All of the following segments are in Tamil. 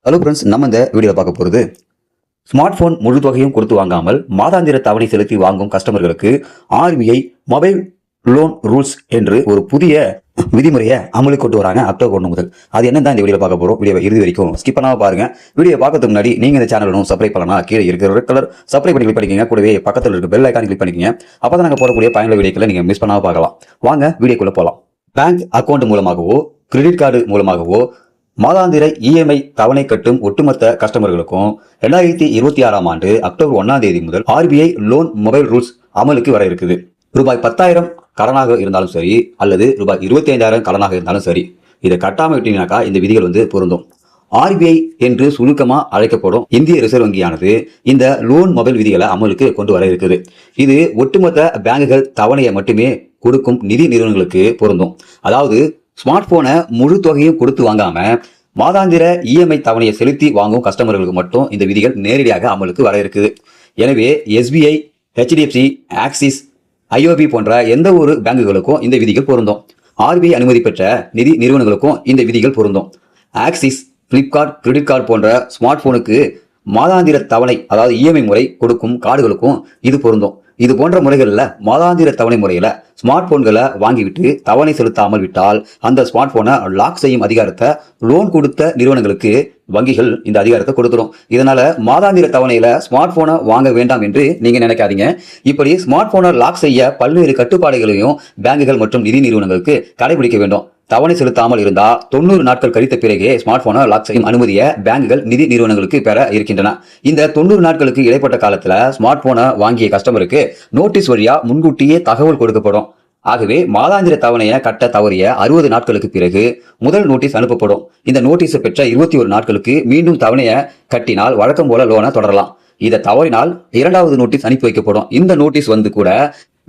ஹலோ ஃப்ரெண்ட்ஸ், நம்ம இந்த வீடியோவில் பார்க்க போகிறது ஸ்மார்ட் போன் முழு தொகையும் கொடுத்து வாங்காமல் மாதாந்திர தவணை செலுத்தி வாங்கும் கஸ்டமர்களுக்கு ஆர்பிஐ மொபைல் லோன் ரூல்ஸ் என்று ஒரு புதிய விதிமுறையை அமலுக்கு கொண்டு வராங்க அக்டோபர் 1 முதல். அது என்னதான் இந்த வீடியோ பார்க்க போறோம். வீடியோ இறுதி வரைக்கும் ஸ்கிப் பண்ணாம பாருங்க. வீடியோ பார்க்கறதுக்கு முன்னாடி நீங்க இந்த சேனலும் சப்ஸ்கிரைப் பண்ணலாம். கீழே இருக்கிற ரெட் கலர் சப்ஸ்கிரைப் பண்ணி கிளிக் பண்ணிக்கங்க. கூடவே பக்கத்தில் இருக்க பெல் ஐகான் கிளிக் பண்ணிக்கங்க. அப்பதான் நாங்க போடக்கூடிய பயனுள்ள வீடியோக்களை நீங்க மிஸ் பண்ணாம பார்க்கலாம். வாங்க வீடியோக்குள்ள போலாம். பேங்க் அக்கௌண்ட் மூலமாகவோ கிரெடிட் கார்டு மூலமாகவோ மாதாந்திர இஎம்ஐ தவணை கட்டும் ஒட்டுமொத்த கஸ்டமர்களுக்கும் 2026ஆம் ஆண்டு அக்டோபர் 1ஆம் தேதி முதல் ஆர்பிஐ லோன் மொபைல் ரூல்ஸ் அமலுக்கு வர இருக்குது. ரூபாய் 10,000 கடனாக இருந்தாலும் சரி அல்லது ரூபாய் 25,000 கடனாக இருந்தாலும் சரி, இதை கட்டாம விட்டீங்கன்னாக்கா இந்த விதிகள் பொருந்தும். ஆர்பிஐ என்று சுருக்கமா அழைக்கப்படும் இந்திய ரிசர்வ் வங்கியானது இந்த லோன் மொபைல் விதிகளை அமலுக்கு கொண்டு வர இருக்குது. இது ஒட்டுமொத்த பேங்குகள் தவணையை மட்டுமே கொடுக்கும் நிதி நிறுவனங்களுக்கு பொருந்தும். அதாவது ஸ்மார்ட் போனை முழு தொகையும் கொடுத்து வாங்காம மாதாந்திர இஎம்ஐ தவணையை செலுத்தி வாங்கும் கஸ்டமர்களுக்கு மட்டும் இந்த விதிகள் நேரடியாக அமலுக்கு வர இருக்குது. எனவே எஸ்பிஐ, ஹெச்டிஎஃப்சி, ஆக்சிஸ், ஐஓபி போன்ற எந்த ஒரு பேங்குகளுக்கும் இந்த விதிகள் பொருந்தும். ஆர்பிஐ அனுமதி பெற்ற நிதி நிறுவனங்களுக்கும் இந்த விதிகள் பொருந்தும். ஆக்சிஸ், பிளிப்கார்ட், கிரெடிட் கார்டு போன்ற ஸ்மார்ட் போனுக்கு மாதாந்திர தவணை அதாவது இஎம்ஐ முறை கொடுக்கும் கார்டுகளுக்கும் இது பொருந்தும். இது போன்ற முறைகளில் மாதாந்திர தவணை முறையில ஸ்மார்ட் போன்களை வாங்கிவிட்டு தவணை செலுத்தாமல் விட்டால் அந்த ஸ்மார்ட் போனை லாக் செய்யும் அதிகாரத்தை லோன் கொடுத்த நிறுவனங்களுக்கு வங்கிகள் இந்த அதிகாரத்தை கொடுத்துரும். இதனால மாதாந்திர தவணையில ஸ்மார்ட் போனை வாங்க வேண்டாம் என்று நீங்க நினைக்காதீங்க. இப்படி ஸ்மார்ட் போனை லாக் செய்ய பல்வேறு கட்டுப்பாடுகளையும் பேங்குகள் மற்றும் நிதி நிறுவனங்களுக்கு கடைபிடிக்க வேண்டும். தவணை செலுத்தாமல் இருந்தா 90 நாட்கள் கழித்த பிறகே ஸ்மார்ட் போனை லாக் செய்யும் அனுமதியை பேங்குகள் நிதி நிறுவனங்களுக்கு பெற இருக்கின்றன. இந்த 90 நாட்களுக்கு இடைப்பட்ட காலத்துல ஸ்மார்ட் போனை வாங்கிய கஸ்டமருக்கு நோட்டீஸ் வழியா முன்கூட்டியே தகவல் கொடுக்கப்படும். ஆகவே மாதாந்திர தவணையை கட்ட தவறிய 60 நாட்களுக்கு பிறகு முதல் நோட்டீஸ் அனுப்பப்படும். இந்த நோட்டீஸை பெற்ற 21 நாட்களுக்கு மீண்டும் தவணையை கட்டினால் வழக்கம் போல லோனை தொடரலாம். இதை தவறினால் 2வது நோட்டீஸ் அனுப்பி வைக்கப்படும். இந்த நோட்டீஸ் கூட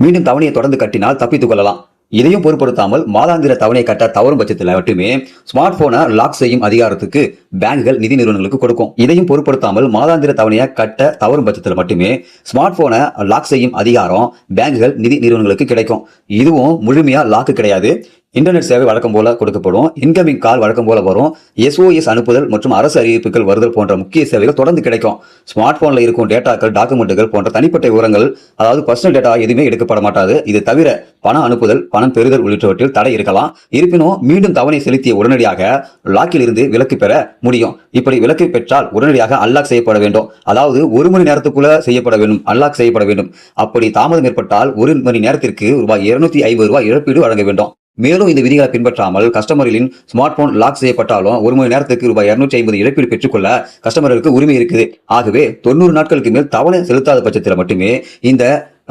மீண்டும் தவணையை தொடர்ந்து கட்டினால் தப்பித்துக் கொள்ளலாம். இதையும் பொருட்படுத்தாமல் மாதாந்திர தவணையை கட்ட தவறும் பட்சத்தில் மட்டுமே ஸ்மார்ட் போனை லாக் செய்யும் அதிகாரத்துக்கு பேங்குகள் நிதி நிறுவனங்களுக்கு கொடுக்கும். இதையும் பொருட்படுத்தாமல் மாதாந்திர தவணையை கட்ட தவறும் பட்சத்தில் மட்டுமே ஸ்மார்ட் போனை லாக் செய்யும் அதிகாரம் பேங்குகள் நிதி நிறுவனங்களுக்கு கிடைக்கும். இதுவும் முழுமையா லாக்கு கிடையாது. இன்டர்நெட் சேவை வழக்கம் போல கொடுக்கப்படும். இன்கமிங் கால் வழக்கம் போல வரும். SOS அனுப்புதல் மற்றும் அரசு அறிவிப்புகள் வருதல் போன்ற முக்கிய சேவைகள் தொடர்ந்து கிடைக்கும். ஸ்மார்ட் போன்ல இருக்கும் டேட்டாக்கள், டாக்குமெண்ட்டுகள் போன்ற தனிப்பட்ட விவரங்கள், அதாவது பர்சனல் டேட்டா எதுவுமே எடுக்கப்பட மாட்டாது. இது தவிர பணம் அனுப்புதல், பணம் பெறுதல் உள்ளிட்டவற்றில் தடை இருக்கலாம். இருப்பினும் மீண்டும் தவணை செலுத்திய உடனடியாக லாக்கில் இருந்து விலக்கு பெற முடியும். இப்படி விலக்கு பெற்றால் உடனடியாக அன்லாக் செய்யப்பட வேண்டும். அதாவது 1 மணி நேரத்துக்குள்ள செய்யப்பட வேண்டும், அன்லாக் செய்யப்பட வேண்டும். அப்படி தாமதம் ஏற்பட்டால் 1 மணி நேரத்திற்கு ரூபாய் 250 இழப்பீடு வழங்க வேண்டும். மேலும் இந்த விதிகளை பின்பற்றாமல் கஸ்டமர்களின் ஸ்மார்ட் போன் லாக் செய்யப்பட்டாலும் 1 மணி நேரத்துக்கு ரூபாய் 250 இழப்பீடு பெற்றுக்கொள்ள கஸ்டமர்களுக்கு உரிமை இருக்குது. ஆகவே 90 நாட்களுக்கு மேல் தவணை செலுத்தாத பட்சத்தில் மட்டுமே இந்த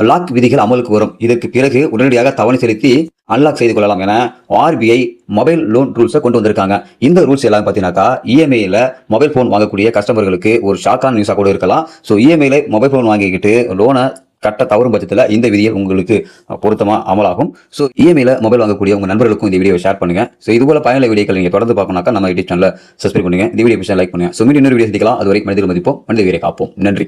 லாக் விதிகள் அமலுக்கு வரும். இதற்கு பிறகு உடனடியாக தவணை செலுத்தி அன்லாக் செய்து கொள்ளலாம் என ஆர்பிஐ மொபைல் லோன் ரூல்ஸை கொண்டு வந்திருக்காங்க. இந்த ரூல்ஸ் எல்லாம் பார்த்தீங்கன்னாக்கா இஎம்ஐல மொபைல் போன் வாங்கக்கூடிய கஸ்டமர்களுக்கு ஒரு ஷாக்கான நியூஸாக கூட இருக்கலாம். ஸோ இஎம்ஐல மொபைல் போன் வாங்கிக்கிட்டு லோனை கட்ட தவறும் பட்சத்தில் இந்த விதிகள் உங்களுக்கு பொருத்தமா அமலாகும். ஸோ இஎம்ஐல மொபைல் வாங்கக்கூடிய உங்க நண்பர்களுக்கும் இந்த வீடியோ ஷேர் பண்ணுங்க. ஸோ இது போல பயனுள்ள வீடியோக்கள் நீங்க தொடர்ந்து பார்க்கணும்னாக்கா நம்ம யூடியூப் சேனலை சப்ஸ்கிரைப் பண்ணுங்க. இந்த வீடியோ ஷேர் லைக் பண்ணுங்க. ஸோ மீண்டும் இன்னொரு வீடியோ சந்திக்கலாம். அதுவரை மனிதர்கள் மதிப்போம், மனித வீரை காப்போம். நன்றி.